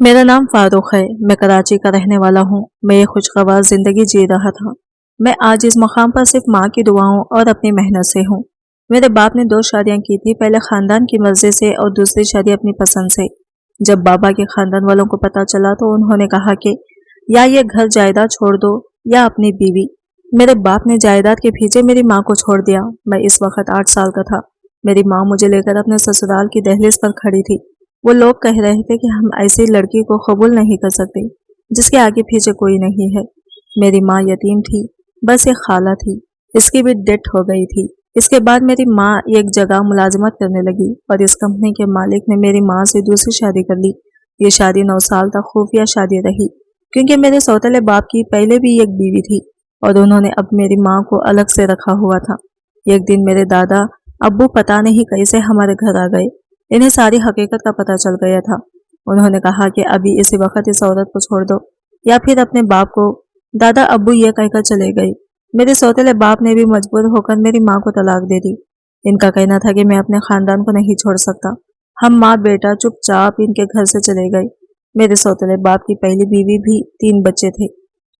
मेरा नाम फारूक है। मैं कराची का रहने वाला हूँ। मैं ये खुशगवार जिंदगी जी रहा था। मैं आज इस मुकाम पर सिर्फ माँ की दुआओं और अपनी मेहनत से हूँ। मेरे बाप ने 2 शादियाँ की थी, पहले खानदान की मर्जी से और दूसरी शादी अपनी पसंद से। जब बाबा के खानदान वालों को पता चला तो उन्होंने कहा कि या ये घर जायदाद छोड़ दो या अपनी बीवी। मेरे बाप ने जायदाद के पीछे मेरी माँ को छोड़ दिया। मैं इस वक्त 8 साल का था। मेरी माँ मुझे लेकर अपने ससुराल की दहलीज पर खड़ी थी। वो लोग कह रहे थे कि हम ऐसी लड़की को कबूल नहीं कर सकते जिसके आगे पीछे कोई नहीं है। मेरी माँ यतीम थी, बस एक खाला थी, इसकी भी डेथ हो गई थी। इसके बाद मेरी माँ एक जगह मुलाजमत करने लगी और इस कंपनी के मालिक ने मेरी माँ से दूसरी शादी कर ली। ये शादी 9 साल तक खुफिया शादी रही, क्योंकि मेरे सौतेले बाप की पहले भी एक बीवी थी और उन्होंने अब मेरी माँ को अलग से रखा हुआ था। एक दिन मेरे दादा अब्बू पता नहीं कैसे हमारे घर आ गए। इन्हें सारी हकीकत का पता चल गया था। उन्होंने कहा कि अभी इसी वक्त इस औरत को छोड़ दो या फिर अपने बाप को। दादा अब्बू ये कहकर चले गए। मेरे सौतेले बाप ने भी मजबूर होकर मेरी माँ को तलाक दे दी। इनका कहना था कि मैं अपने खानदान को नहीं छोड़ सकता। हम माँ बेटा चुपचाप इनके घर से चले गए। मेरे सौतेले बाप की पहली बीवी भी 3 बच्चे थे।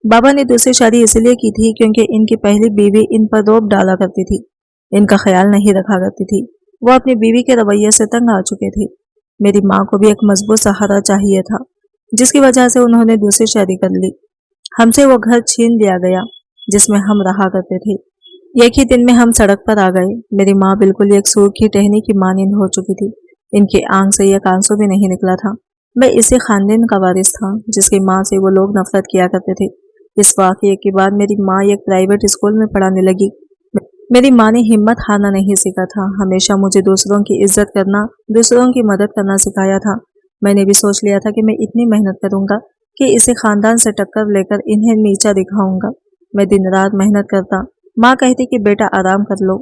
बाबा ने दूसरी शादी इसलिए की थी क्योंकि इनकी पहली बीवी इन पर रोब डाला करती थी, इनका ख्याल नहीं रखा करती थी। वो अपनी बीवी के रवैये से तंग आ चुके थे। मेरी माँ को भी एक मजबूत सहारा चाहिए था, जिसकी वजह से उन्होंने दूसरी शादी कर ली। हमसे वो घर छीन लिया गया जिसमें हम रहा करते थे। एक ही दिन में हम सड़क पर आ गए। मेरी माँ बिल्कुल एक सूखी टहनी की मानिंद हो चुकी थी। इनकी आंख से एक आंसू भी नहीं निकला था। मैं इसी खानदान का वारिस था जिसकी माँ से वो लोग नफरत किया करते थे। इस वाकये के बाद मेरी माँ एक प्राइवेट स्कूल में पढ़ाने लगी। मेरी माँ ने हिम्मत हारना नहीं सीखा था, हमेशा मुझे दूसरों की इज्जत करना, दूसरों की मदद करना सिखाया था। मैंने भी सोच लिया था कि मैं इतनी मेहनत करूंगा कि इसी खानदान से टक्कर लेकर इन्हें नीचा दिखाऊंगा। मैं दिन रात मेहनत करता। माँ कहती कि बेटा आराम कर लो।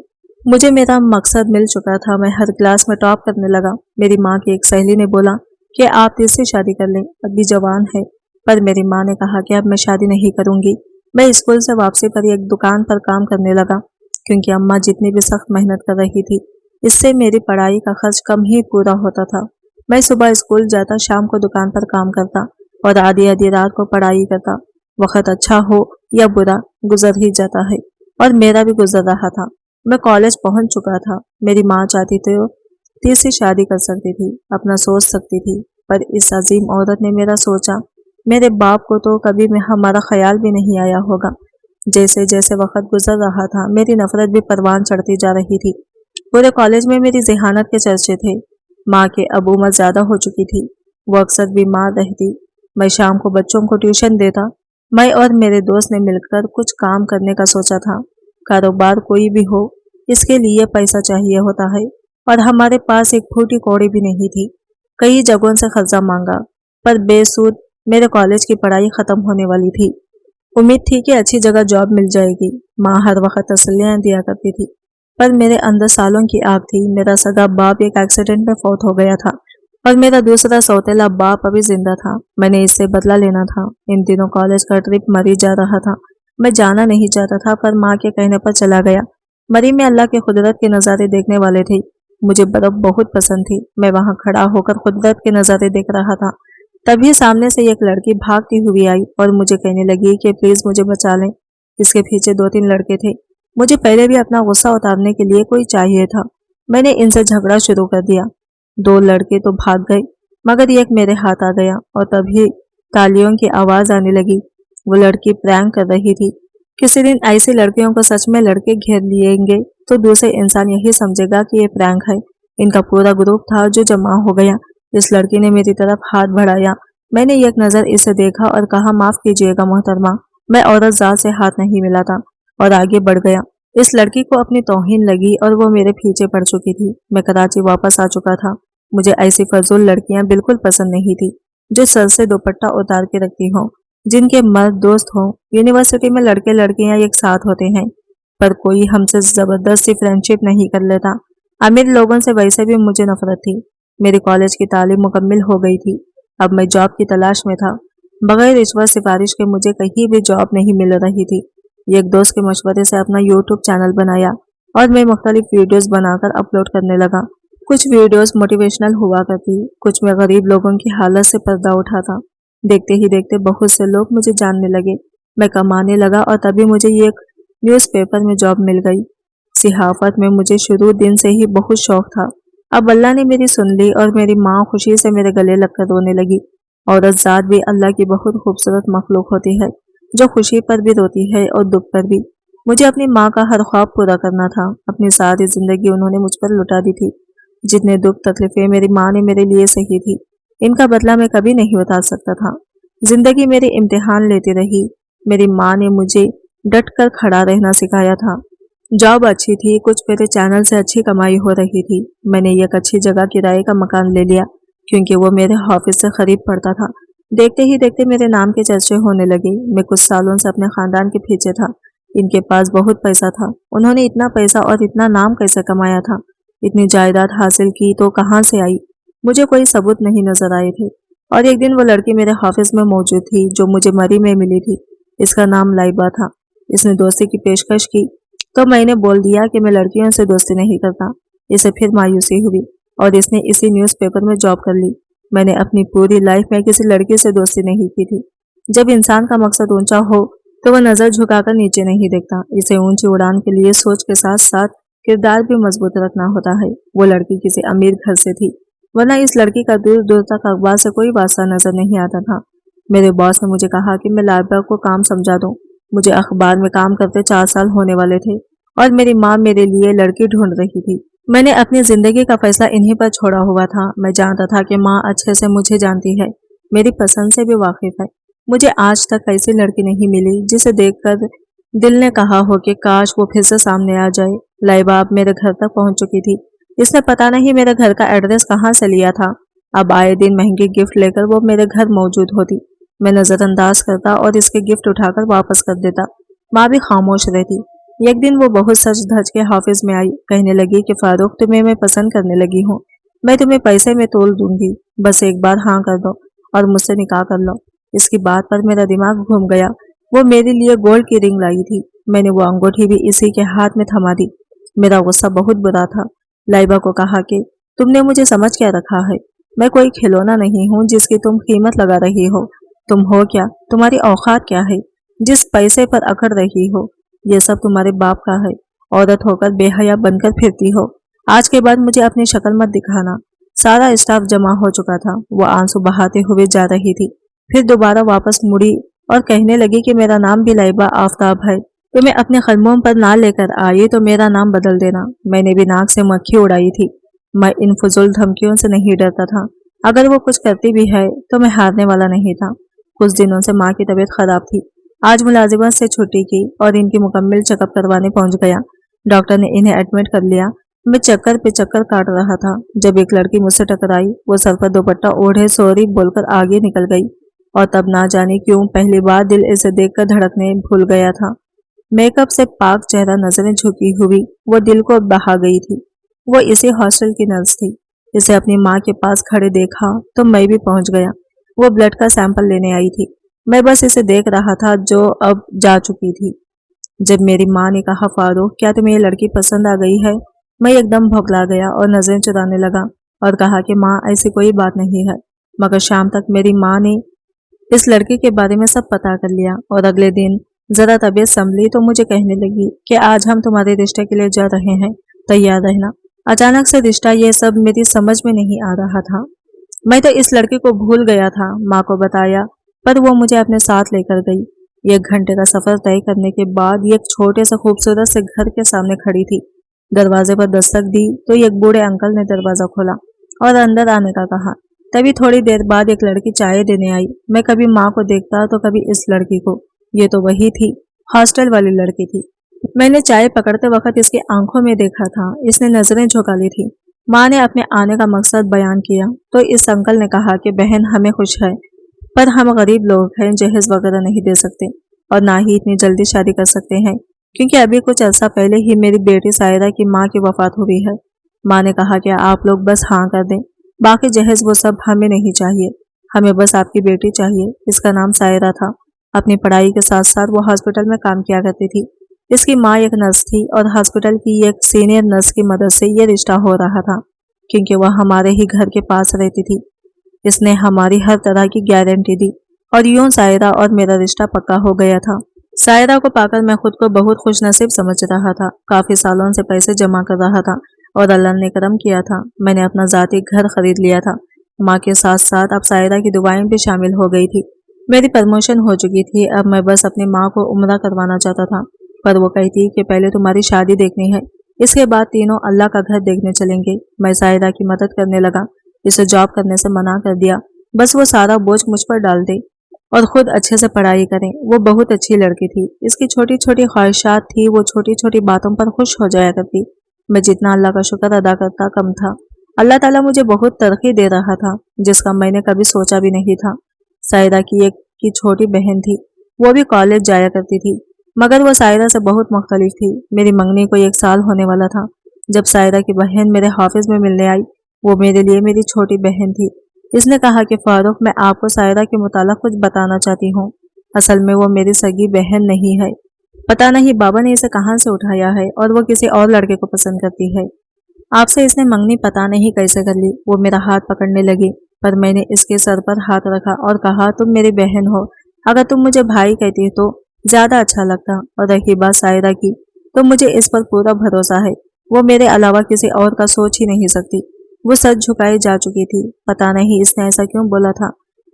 मुझे मेरा मकसद मिल चुका था। मैं हर क्लास में टॉप करने लगा। मेरी माँ की एक सहेली ने बोला कि आप तीसरी शादी कर लें, अभी जवान है। पर मेरी माँ ने कहा कि अब मैं शादी नहीं करूंगी। मैं स्कूल से वापसी पर एक दुकान पर काम करने लगा, क्योंकि अम्मा जितनी भी सख्त मेहनत कर रही थी, इससे मेरी पढ़ाई का खर्च कम ही पूरा होता था। मैं सुबह स्कूल जाता, शाम को दुकान पर काम करता और आधी आधी रात को पढ़ाई करता। वक्त अच्छा हो या बुरा गुजर ही जाता है और मेरा भी गुजर रहा था। मैं कॉलेज पहुंच चुका था। मेरी माँ चाहती तो तीसरी शादी कर सकती थी, अपना सोच सकती थी, पर इस अजीम औरत ने मेरा सोचा। मेरे बाप को तो कभी में हमारा ख्याल भी नहीं आया होगा। जैसे जैसे वक्त गुजर रहा था, मेरी नफरत भी परवान चढ़ती जा रही थी। पूरे कॉलेज में मेरी जहानत के चर्चे थे। माँ के अब उम्र ज्यादा हो चुकी थी, वो अक्सर बीमार रहती। मैं शाम को बच्चों को ट्यूशन देता। मैं और मेरे दोस्त ने मिलकर कुछ काम करने का सोचा था। कारोबार कोई भी हो, इसके लिए पैसा चाहिए होता है और हमारे पास एक फूटी कौड़ी भी नहीं थी। कई जगहों से कर्जा मांगा, पर बेसूद। मेरे कॉलेज की पढ़ाई खत्म होने वाली थी। उम्मीद थी कि अच्छी जगह जॉब मिल जाएगी। माँ हर वक्त तसल्लियाँ दिया करती थी, पर मेरे अंदर सालों की आग थी। मेरा सगा बाप एक एक्सीडेंट में फौत हो गया था और मेरा दूसरा सौतेला बाप अभी जिंदा था। मैंने इससे बदला लेना था। इन दिनों कॉलेज का ट्रिप मरी जा रहा था। मैं जाना नहीं चाहता था, पर माँ के कहने पर चला गया। मरी में अल्लाह के कुदरत के नज़ारे देखने वाले थे। मुझे बर्फ बहुत पसंद थी। मैं वहाँ खड़ा होकर कुदरत के नज़ारे देख रहा था। तभी सामने से एक लड़की भागती हुई आई और मुझे कहने लगी कि प्लीज मुझे बचा लें। इसके पीछे 2-3 लड़के थे। मुझे पहले भी अपना गुस्सा उतारने के लिए कोई चाहिए था। मैंने इनसे झगड़ा शुरू कर दिया। 2 लड़के तो भाग गए, मगर एक मेरे हाथ आ गया और तभी तालियों की आवाज आने लगी। वो लड़की प्रैंक कर रही थी। किसी दिन ऐसी लड़कियों को सच में लड़के घेर लिएंगे तो दूसरे इंसान यही समझेगा कि ये प्रैंक है। इनका पूरा ग्रुप था जो जमा हो गया। इस लड़की ने मेरी तरफ हाथ बढ़ाया। मैंने एक नजर इसे देखा और कहा, माफ कीजिएगा मोहतरमा, मैं औरत जात से हाथ नहीं मिलाता, और आगे बढ़ गया। इस लड़की को अपनी तौहीन लगी और वो मेरे पीछे पड़ चुकी थी। मैं कराची वापस आ चुका था। मुझे ऐसी फजूल लड़कियां बिल्कुल पसंद नहीं थी, जो सर से दुपट्टा उतार के रखती हों, जिनके मर्द दोस्त हों। यूनिवर्सिटी में लड़के लड़कियां एक साथ होते हैं, पर कोई हमसे जबरदस्ती फ्रेंडशिप नहीं कर लेता। अमीर लोगों से वैसे भी मुझे नफरत थी। मेरी कॉलेज की तालीम मुकम्मिल हो गई थी। अब मैं जॉब की तलाश में था। बगैर रिश्वत सिफारिश के मुझे कहीं भी जॉब नहीं मिल रही थी। एक दोस्त के मशवरे से अपना यूट्यूब चैनल बनाया और मैं मुख्तलिफ वीडियोस बनाकर अपलोड करने लगा। कुछ वीडियोस मोटिवेशनल हुआ करती, कुछ में गरीब लोगों की हालत से पर्दा उठाता। देखते ही देखते बहुत से लोग मुझे जानने लगे, मैं कमाने लगा और तभी मुझे ये एक न्यूज़पेपर में जॉब मिल गई। सिहाफत में मुझे शुरू दिन से ही बहुत शौक था। अब अल्लाह ने मेरी सुन ली और मेरी माँ खुशी से मेरे गले लगकर रोने लगी। औरत ज़ात भी अल्लाह की बहुत खूबसूरत मखलूक होती है, जो खुशी पर भी रोती है और दुख पर भी। मुझे अपनी माँ का हर ख्वाब पूरा करना था। अपनी सारी जिंदगी उन्होंने मुझ पर लुटा दी थी। जितने दुख तकलीफें मेरी माँ ने मेरे लिए सही थी, इनका बदला मैं कभी नहीं उतार सकता था। जिंदगी मेरे इम्तिहान लेती रही। मेरी माँ ने मुझे डट कर खड़ा रहना सिखाया था। जॉब अच्छी थी, कुछ मेरे चैनल से अच्छी कमाई हो रही थी। मैंने एक अच्छी जगह किराए का मकान ले लिया, क्योंकि वो मेरे ऑफिस से करीब पड़ता था। देखते ही देखते मेरे नाम के चर्चे होने लगे। मैं कुछ सालों से अपने खानदान के पीछे था। इनके पास बहुत पैसा था। उन्होंने इतना पैसा और इतना नाम कैसे कमाया था? इतनी जायदाद हासिल की तो कहाँ से आई? मुझे कोई सबूत नहीं नजर आए थे। और एक दिन वो लड़की मेरे ऑफिस में मौजूद थी, जो मुझे मरी में मिली थी। इसका नाम लाइबा था। इसने दोस्ती की पेशकश की तो मैंने बोल दिया कि मैं लड़कियों से दोस्ती नहीं करता। इसे फिर मायूसी हुई और इसने इसी न्यूज़पेपर में जॉब कर ली। मैंने अपनी पूरी लाइफ में किसी लड़की से दोस्ती नहीं की थी। जब इंसान का मकसद ऊंचा हो तो वह नजर झुकाकर नीचे नहीं देखता। इसे ऊंची उड़ान के लिए सोच के साथ साथ किरदार भी मजबूत रखना होता है। वो लड़की किसी अमीर घर से थी, वरना इस लड़की का दूर दूर तक अखबार से कोई वास्ता नजर नहीं आता था। मेरे बॉस ने मुझे कहा कि मैं लाइबा को काम समझा दूं। मुझे अखबार में काम करते 4 साल होने वाले थे और मेरी माँ मेरे लिए लड़की ढूंढ रही थी। मैंने अपनी जिंदगी का फैसला इन्हीं पर छोड़ा हुआ था। मैं जानता था कि माँ अच्छे से मुझे जानती है, मेरी पसंद से भी वाकिफ है। मुझे आज तक ऐसी लड़की नहीं मिली जिसे देखकर दिल ने कहा हो कि काश वो फिर से सामने आ जाए। लाइबा अब मेरे घर तक पहुंच चुकी थी। इसने पता नहीं मेरे घर का एड्रेस कहाँ से लिया था। अब आए दिन महंगे गिफ्ट लेकर वो मेरे घर मौजूद होती। मैं नजरअंदाज करता और इसके गिफ्ट उठाकर वापस कर देता। माँ भी खामोश रहती। एक दिन वो बहुत सच धज के ऑफिस में आई। कहने लगी कि फारूक, तुम्हें मैं पसंद करने लगी हूँ। मैं तुम्हें पैसे में तोल दूंगी, बस एक बार हाँ कर दो और मुझसे निकाह कर लो। इसकी बात पर मेरा दिमाग घूम गया। वो मेरे लिए गोल्ड की रिंग लाई थी। मैंने वो अंगूठी भी इसी के हाथ में थमा दी। मेरा गुस्सा बहुत बुरा था। लाइबा को कहा कि तुमने मुझे समझ क्या रखा है? मैं कोई खिलौना नहीं हूँ जिसकी तुम कीमत लगा रही हो। तुम हो क्या? तुम्हारी औकात क्या है? जिस पैसे पर अकड़ रही हो, ये सब तुम्हारे बाप का है। औरत होकर बेहया बनकर फिरती हो। आज के बाद मुझे अपनी शक्ल मत दिखाना। सारा स्टाफ जमा हो चुका था। वो आंसू बहाते हुए जा रही थी, फिर दोबारा वापस मुड़ी और कहने लगी कि मेरा नाम भी लाइबा आफ्ताब है। तुम्हें अपने कदमों पर ना लेकर आई तो मेरा नाम बदल देना। मैंने भी नाक से मक्खी उड़ाई थी। मैं इन फजूल धमकियों से नहीं डरता था। अगर वो कुछ करती भी है तो मैं हारने वाला नहीं था। कुछ दिनों से माँ की तबीयत खराब थी। आज मुलाजिमत से छुट्टी की और इनकी मुकम्मल चेकअप करवाने पहुंच गया। डॉक्टर ने इन्हें एडमिट कर लिया। मैं चक्कर पे चक्कर काट रहा था जब एक लड़की मुझसे टकराई। वो सर पर दुपट्टा ओढ़े सॉरी बोलकर आगे निकल गई और तब ना जाने क्यों पहली बार दिल इसे देखकर धड़कने भूल गया था। मेकअप से पाक चेहरा, नजरें झुकी हुई, वो दिल को बहा गई थी। वो इसी हॉस्टल की नर्स थी। इसे अपनी माँ के पास खड़े देखा तो मैं भी पहुंच गया। वो ब्लड का सैंपल लेने आई थी। मैं बस इसे देख रहा था जो अब जा चुकी थी। जब मेरी माँ ने कहा, फारूक क्या तुम्हें ये लड़की पसंद आ गई है? मैं एकदम भौंकला गया और नजरें चुराने लगा और कहा कि माँ ऐसी कोई बात नहीं है। मगर शाम तक मेरी माँ ने इस लड़की के बारे में सब पता कर लिया और अगले दिन जरा तबीयत संभली तो मुझे कहने लगी कि आज हम तुम्हारे रिश्ते के लिए जा रहे हैं, तैयार रहना। अचानक से रिश्ता, ये सब मेरी समझ में नहीं आ रहा था। मैं तो इस लड़की को भूल गया था। माँ को बताया पर वो मुझे अपने साथ लेकर गई। 1 घंटे का सफर तय करने के बाद एक छोटे से खूबसूरत से घर के सामने खड़ी थी। दरवाजे पर दस्तक दी तो एक बूढ़े अंकल ने दरवाजा खोला और अंदर आने का कहा। तभी थोड़ी देर बाद एक लड़की चाय देने आई। मैं कभी माँ को देखता तो कभी इस लड़की को। ये तो वही थी, हॉस्टल वाली लड़की थी। मैंने चाय पकड़ते वक्त इसकी आंखों में देखा था। इसने नजरें झुका ली थी। माँ ने अपने आने का मकसद बयान किया तो इस अंकल ने कहा कि बहन हमें खुश है, पर हम गरीब लोग हैं, जहेज वगैरह नहीं दे सकते और ना ही इतनी जल्दी शादी कर सकते हैं, क्योंकि अभी कुछ अर्सा पहले ही मेरी बेटी सायरा की माँ की वफात हुई है। माँ ने कहा कि आप लोग बस हाँ कर दें, बाकी जहेज वो सब हमें नहीं चाहिए, हमें बस आपकी बेटी चाहिए। इसका नाम सायरा था। अपनी पढ़ाई के साथ साथ वो हॉस्पिटल में काम किया करती थी। इसकी माँ एक नर्स थी और हॉस्पिटल की एक सीनियर नर्स की मदद से ये रिश्ता हो रहा था। क्योंकि वह हमारे ही घर के पास रहती थी। इसने हमारी हर तरह की गारंटी दी और यूं सायरा और मेरा रिश्ता पक्का हो गया था। सायरा को पाकर मैं खुद को बहुत खुश नसीब समझ रहा था। काफी सालों से पैसे जमा कर रहा था और अल्लाह ने करम किया था। मैंने अपना ज़ाती घर खरीद लिया था। माँ के साथ साथ अब सायरा की दुआएं भी शामिल हो गई थी। मेरी प्रमोशन हो चुकी थी। अब मैं बस अपनी माँ को उम्रा करवाना चाहता था, पर वो कहती कि पहले तुम्हारी शादी देखनी है, इसके बाद तीनों अल्लाह का घर देखने चलेंगे। मैं सायरा की मदद करने लगा, इसे जॉब करने से मना कर दिया। बस वो सारा बोझ मुझ पर डाल दे और खुद अच्छे से पढ़ाई करें। वो बहुत अच्छी लड़की थी। इसकी छोटी छोटी ख्वाहिशात थी। वो छोटी छोटी बातों पर खुश हो जाया करती। मैं जितना अल्लाह का शुक्र अदा करता कम था। अल्लाह ताला मुझे बहुत तरक्की दे रहा था, जिसका मैंने कभी सोचा भी नहीं था। सायरा की एक की छोटी बहन थी। वो भी कॉलेज जाया करती थी, मगर वो सायरा से बहुत मुख्तलिफ थी। मेरी मंगनी को 1 साल होने वाला था जब सायरा की बहन मेरे ऑफिस में मिलने आई। वो मेरे लिए मेरी छोटी बहन थी। इसने कहा कि फारूक, मैं आपको सायरा के मुताल्लिक़ कुछ बताना चाहती हूँ। असल में वो मेरी सगी बहन नहीं है। पता नहीं बाबा ने इसे कहाँ से उठाया है और वो किसी और लड़के को पसंद करती है। आपसे इसने मंगनी पता नहीं कैसे कर ली। वो मेरा हाथ पकड़ने लगी, पर मैंने इसके सर पर हाथ रखा और कहा, तुम मेरी बहन हो। अगर तुम मुझे भाई कहती तो ज्यादा अच्छा लगता। और रही बात सायरा की, तो मुझे इस पर पूरा भरोसा है। वो मेरे अलावा किसी और का सोच ही नहीं सकती। वो सच झुकाई जा चुकी थी। पता नहीं इसने ऐसा क्यों बोला था,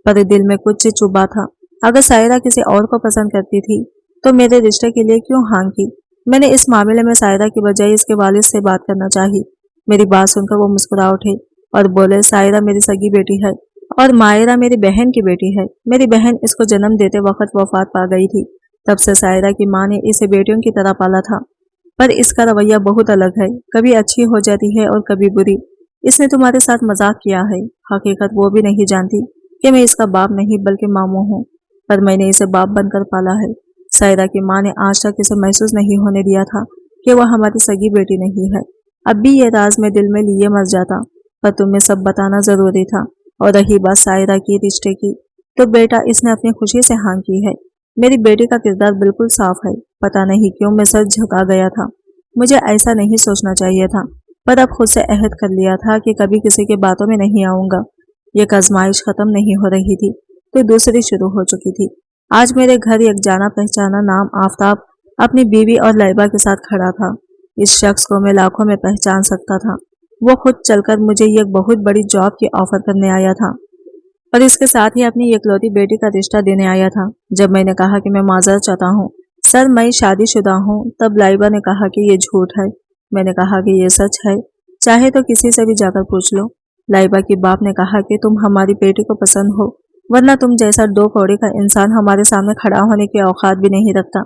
पर दिल में कुछ चुभा था। अगर सायरा किसी और को पसंद करती थी तो मेरे रिश्ते के लिए क्यों हाँ की। मैंने इस मामले में सायरा की बजाय इसके वालिद से बात करना चाही। मेरी बात सुनकर वो मुस्कुरा उठे और बोले, सायरा मेरी सगी बेटी है और मायरा मेरी बहन की बेटी है। मेरी बहन इसको जन्म देते वक्त वफात पा गई थी। तब से सायरा की माँ ने इसे बेटियों की तरह पाला था, पर इसका रवैया बहुत अलग है। कभी अच्छी हो जाती है और कभी बुरी। इसने तुम्हारे साथ मजाक किया है। हकीकत वो भी नहीं जानती कि मैं इसका बाप नहीं बल्कि मामू हूँ, पर मैंने इसे बाप बनकर पाला है। सायरा की माँ ने आज तक इसे महसूस नहीं होने दिया था कि वह हमारी सगी बेटी नहीं है। अब भी ये राज में दिल में लिए मर जाता, पर तुम्हें सब बताना जरूरी था। और रही बात सायरा की रिश्ते की, तो बेटा इसने अपनी खुशी से हाँ की है। मेरी बेटी का किरदार बिल्कुल साफ है। पता नहीं क्यों मैं सर झुका गया था। मुझे ऐसा नहीं सोचना चाहिए था, पर अब खुद से अहद कर लिया था कि कभी किसी की बातों में नहीं आऊंगा। एक आजमाइश खत्म नहीं हो रही थी तो दूसरी शुरू हो चुकी थी। आज मेरे घर एक जाना पहचाना नाम आफताब अपनी बीवी और लाइबा के साथ खड़ा था। इस शख्स को मैं लाखों में पहचान सकता था। वो खुद चलकर मुझे एक बहुत बड़ी जॉब की ऑफर करने आया था और इसके साथ ही अपनी इकलौती बेटी का रिश्ता देने आया था। जब मैंने कहा कि मैं माजरत चाहता हूँ सर, मैं शादीशुदा हूँ, तब लाइबा ने कहा कि ये झूठ है। मैंने कहा कि ये सच है, चाहे तो किसी से भी जाकर पूछ लो। लाइबा की बाप ने कहा कि तुम हमारी बेटी को पसंद हो, वरना तुम जैसा 2 कौड़ी का इंसान हमारे सामने खड़ा होने की औकात भी नहीं रखता।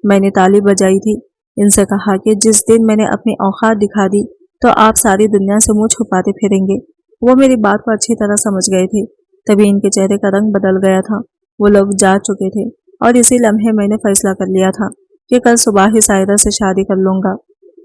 मैंने ताली बजाई थी। इनसे कहा कि जिस दिन मैंने अपनी औकात दिखा दी तो आप सारी दुनिया से मुंह छुपाते फिरेंगे। वो मेरी बात को अच्छी तरह समझ गए थे। तभी इनके चेहरे का रंग बदल गया था। वो लोग जा चुके थे और इसी लम्हे मैंने फैसला कर लिया था कि कल सुबह ही सायरा से शादी कर लूंगा।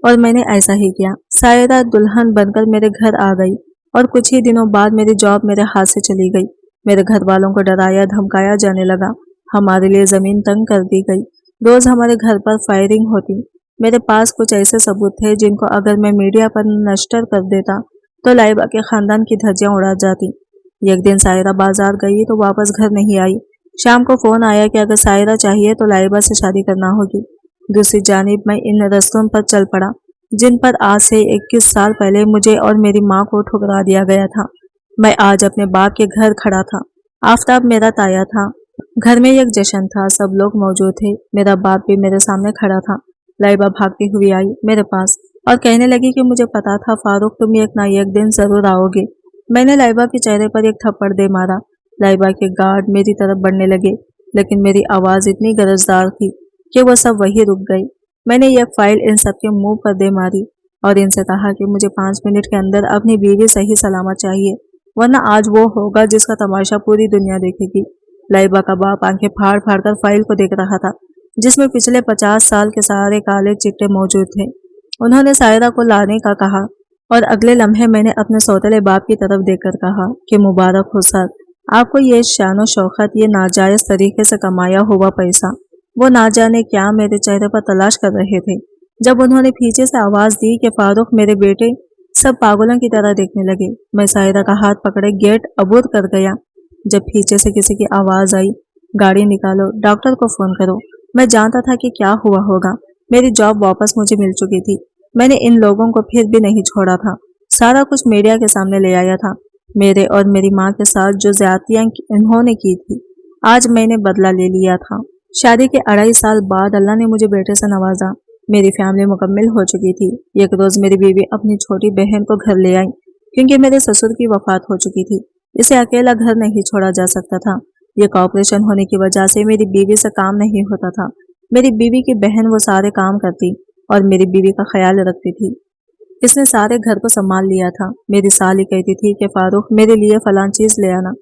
और मैंने ऐसा ही किया। सायरा दुल्हन बनकर मेरे घर आ गई और कुछ ही दिनों बाद मेरी जॉब मेरे हाथ से चली गई। मेरे घर वालों को डराया धमकाया जाने लगा। हमारे लिए जमीन तंग कर दी गई। रोज हमारे घर पर फायरिंग होती। मेरे पास कुछ ऐसे सबूत थे जिनको अगर मैं मीडिया पर नश्तर कर देता तो लाइबा के खानदान की धज्जियां उड़ा जाती। एक दिन सायरा बाजार गई तो वापस घर नहीं आई। शाम को फोन आया कि अगर सायरा चाहिए तो लाइबा से शादी करना होगी। दूसरी जानिब मैं इन रस्तों पर चल पड़ा जिन पर आज से 21 साल पहले मुझे और मेरी माँ को ठुकरा दिया गया था। मैं आज अपने बाप के घर खड़ा था। आफताब मेरा ताया था। घर में एक जश्न था, सब लोग मौजूद थे। मेरा बाप भी मेरे सामने खड़ा था। लाइबा भागती हुई आई मेरे पास और कहने लगी कि मुझे पता था फारूक, तुम एक ना एक दिन जरूर आओगे। मैंने लाइबा के चेहरे पर एक थप्पड़ दे मारा। लाइबा के गार्ड मेरी तरफ बढ़ने लगे, लेकिन मेरी आवाज इतनी गरजदार थी कि वो सब वही रुक गई। मैंने एक फाइल इन सबके मुंह पर दे मारी और इनसे कहा कि मुझे 5 मिनट के अंदर अपनी बीवी सही सलामत चाहिए, वरना आज वो होगा जिसका तमाशा पूरी दुनिया देखेगी। लाइबा का बाप आंखें फाड़ फाड़ कर फाइल को देख रहा था, जिसमें पिछले 50 साल के सारे काले चिट्टे मौजूद थे। उन्होंने सायरा को लाने का कहा और अगले लम्हे मैंने अपने सौतेले बाप की तरफ देखकर कहा कि मुबारक हो सर, आपको ये शानो शौकत, ये नाजायज तरीके से कमाया हुआ पैसा। वो ना जाने क्या मेरे चेहरे पर तलाश कर रहे थे। जब उन्होंने पीछे से आवाज दी कि फारूक मेरे बेटे, सब पागलों की तरह देखने लगे। मैं साहिदा का हाथ पकड़े गेट अबूर कर गया। जब पीछे से किसी की आवाज आई, गाड़ी निकालो, डॉक्टर को फोन करो। मैं जानता था कि क्या हुआ होगा। मेरी जॉब वापस मुझे मिल चुकी थी। मैंने इन लोगों को फिर भी नहीं छोड़ा था। सारा कुछ मीडिया के सामने ले आया था। मेरे और मेरी माँ के साथ जो ज्यादतियां इन्होंने की थी, आज मैंने बदला ले लिया था। शादी के 2.5 साल बाद अल्लाह ने मुझे बेटे से नवाजा। मेरी फैमिली मुकम्मल हो चुकी थी। एक रोज मेरी बीवी अपनी छोटी बहन को घर ले आई, क्योंकि मेरे ससुर की वफात हो चुकी थी। इसे अकेला घर नहीं छोड़ा जा सकता था। एक ऑपरेशन होने की वजह से मेरी बीवी से काम नहीं होता था। मेरी बीवी की बहन वो सारे काम करती और मेरी बीवी का ख्याल रखती थी। इसने सारे घर को संभाल लिया था। मेरी साली कहती थी कि फारूक मेरे लिए फलां चीज ले आना।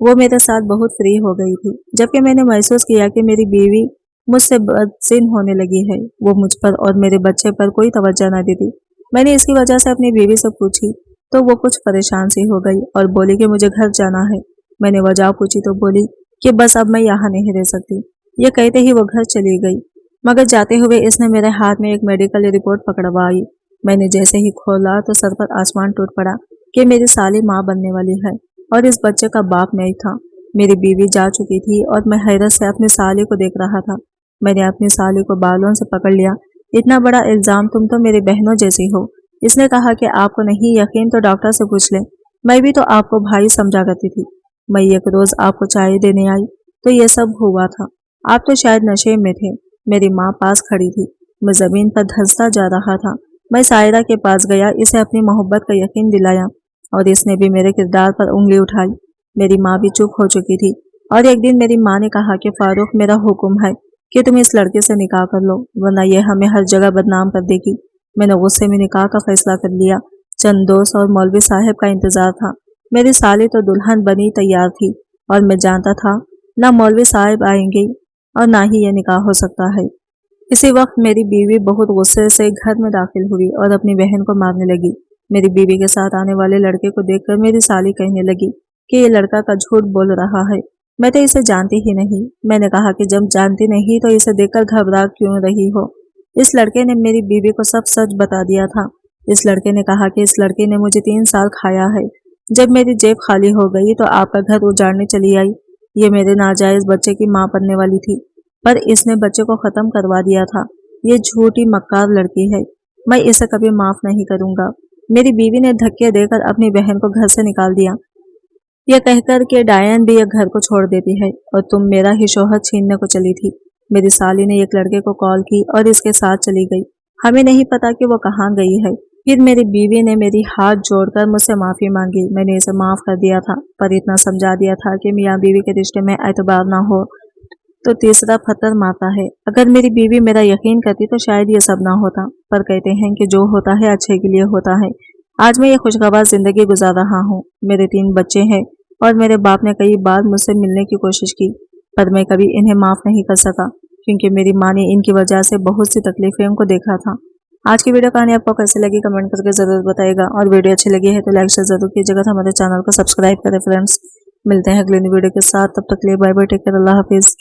वो मेरे साथ बहुत फ्री हो गई थी, जबकि मैंने महसूस किया कि मेरी बीवी मुझसे बदसिन होने लगी है। वो मुझ पर और मेरे बच्चे पर कोई तवज्जो न देती। मैंने इसकी वजह से अपनी बीवी से पूछी तो वो कुछ परेशान सी हो गई और बोली कि मुझे घर जाना है। मैंने वजह पूछी तो बोली कि बस अब मैं यहाँ नहीं रह सकती। ये कहते ही वो घर चली गई, मगर जाते हुए इसने मेरे हाथ में एक मेडिकल रिपोर्ट पकड़वाई। मैंने जैसे ही खोला तो सर पर आसमान टूट पड़ा कि मेरी साली माँ बनने वाली है और इस बच्चे का बाप मैं था। मेरी बीवी जा चुकी थी और मैं हैरत से अपनी साली को देख रहा था। मैंने अपनी साली को बालों से पकड़ लिया। इतना बड़ा इल्जाम, तुम तो मेरी बहनों जैसी हो। इसने कहा कि आपको नहीं यकीन तो डॉक्टर से पूछ ले। मैं भी तो आपको भाई समझा करती थी। मैं एक रोज आपको चाय देने आई तो ये सब हुआ था। आप तो शायद नशे में थे। मेरी माँ पास खड़ी थी। मैं जमीन पर धंसता जा रहा था। मैं सायरा के पास गया, इसे अपनी मोहब्बत का यकीन दिलाया और इसने भी मेरे किरदार पर उंगली उठाई। मेरी माँ भी चुप हो चुकी थी और एक दिन मेरी माँ ने कहा कि फारूक, मेरा हुक्म है कि तुम इस लड़के से निकाह कर लो, वरना यह हमें हर जगह बदनाम कर देगी। मैंने गुस्से में निकाह का फैसला कर लिया। चंद दोस्त और मौलवी साहब का इंतजार था। मेरी साली तो दुल्हन बनी तैयार थी और मैं जानता था ना मौलवी साहब आएंगे और ना ही यह निकाह हो सकता है। इसी वक्त मेरी बीवी बहुत गुस्से से घर में दाखिल हुई और अपनी बहन को मारने लगी। मेरी बीवी के साथ आने वाले लड़के को देखकर मेरी साली कहने लगी कि ये लड़का का झूठ बोल रहा है, मैं तो इसे जानती ही नहीं। मैंने कहा कि जब जानती नहीं तो इसे देखकर घबरा क्यों रही हो। इस लड़के ने मेरी बीवी को सब सच बता दिया था। इस लड़के ने कहा कि इस लड़के ने मुझे 3 साल खाया है। जब मेरी जेब खाली हो गई तो आपका घर उजाड़ने चली आई। ये मेरे नाजायज बच्चे की माँ बनने वाली थी, पर इसने बच्चे को खत्म करवा दिया था। ये झूठी मक्कार लड़की है, मैं इसे कभी माफ नहीं करूंगा। मेरी बीवी ने धक्के देकर अपनी बहन को घर से निकाल दिया, यह कहकर कि डायन भी यह घर को छोड़ देती है और तुम मेरा ही शौहर छीनने को चली थी। मेरी साली ने एक लड़के को कॉल की और इसके साथ चली गई। हमें नहीं पता कि वो कहाँ गई है। फिर मेरी बीवी ने मेरी हाथ जोड़कर मुझसे माफी मांगी। मैंने इसे माफ कर दिया था, पर इतना समझा दिया था कि मियाँ बीवी के रिश्ते में एतबार ना हो तो तीसरा पत्थर मारता है। अगर मेरी बीवी मेरा यकीन करती तो शायद ये सब ना होता, पर कहते हैं कि जो होता है अच्छे के लिए होता है। आज मैं ये खुशगवार जिंदगी गुजार रहा हूँ। मेरे 3 बच्चे हैं और मेरे बाप ने कई बार मुझसे मिलने की कोशिश की, पर मैं कभी इन्हें माफ नहीं कर सका, क्योंकि मेरी माँ ने इनकी वजह से बहुत सी तकलीफें उनको देखा था। आज की वीडियो कहानी आपको कैसी लगी कमेंट करके जरूर बताइएगा, और वीडियो अच्छी लगी है तो लाइक शेयर जरूर कीजिएगा। हमारे चैनल को सब्सक्राइब करें फ्रेंड्स। मिलते हैं अगली वीडियो के साथ, तब तक के लिए बाय बाय, टेक केयर, अल्लाह हाफिज।